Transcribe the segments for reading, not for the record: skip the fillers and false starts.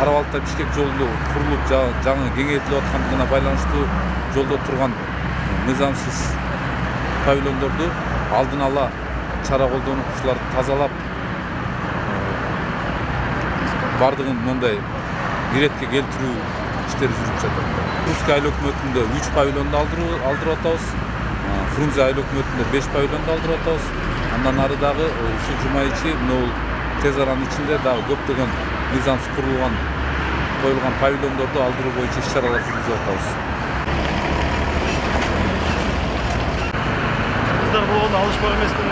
Кара-Балыкта Бишкек жолу курулуп жаңы кеңейтилип аткандыгына байланыштуу жолдо турган мыйзамсыз павильондорду алдын ала чара колдонуп ушуларды тазалап бардыгын мондай иретке келтирүү иштери жүрүп жатат. Русский айыл өкмөтүндө 3 павильонду алдырып атабыз. Фрунзе айыл өкмөтүндө 5 павильонду алдырып атабыз. Андан ары дагы ушул жума ичи могул тез аранын ичинде дагы көптөгөн мыйзамсыз коюлган павильондорду алдыруу боюнча иш-чаралар жүргүзүп атабыз. Кыздар болгондо алышпак эмеспи?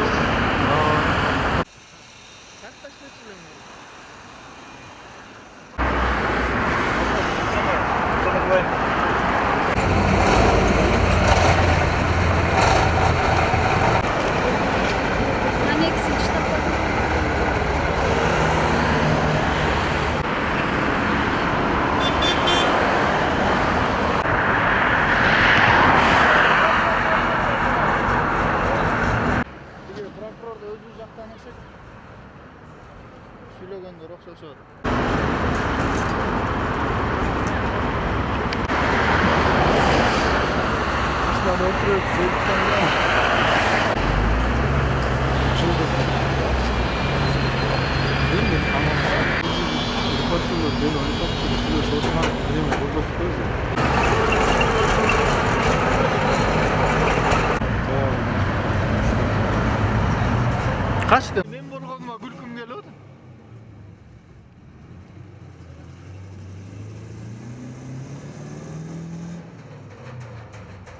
Сүйлөгөндөр окшошот. Ушунда отуруп сөйткөндө. Эми тамам. Репортерлер бел ойнап жүрүп отурган время болуп койду. Качты?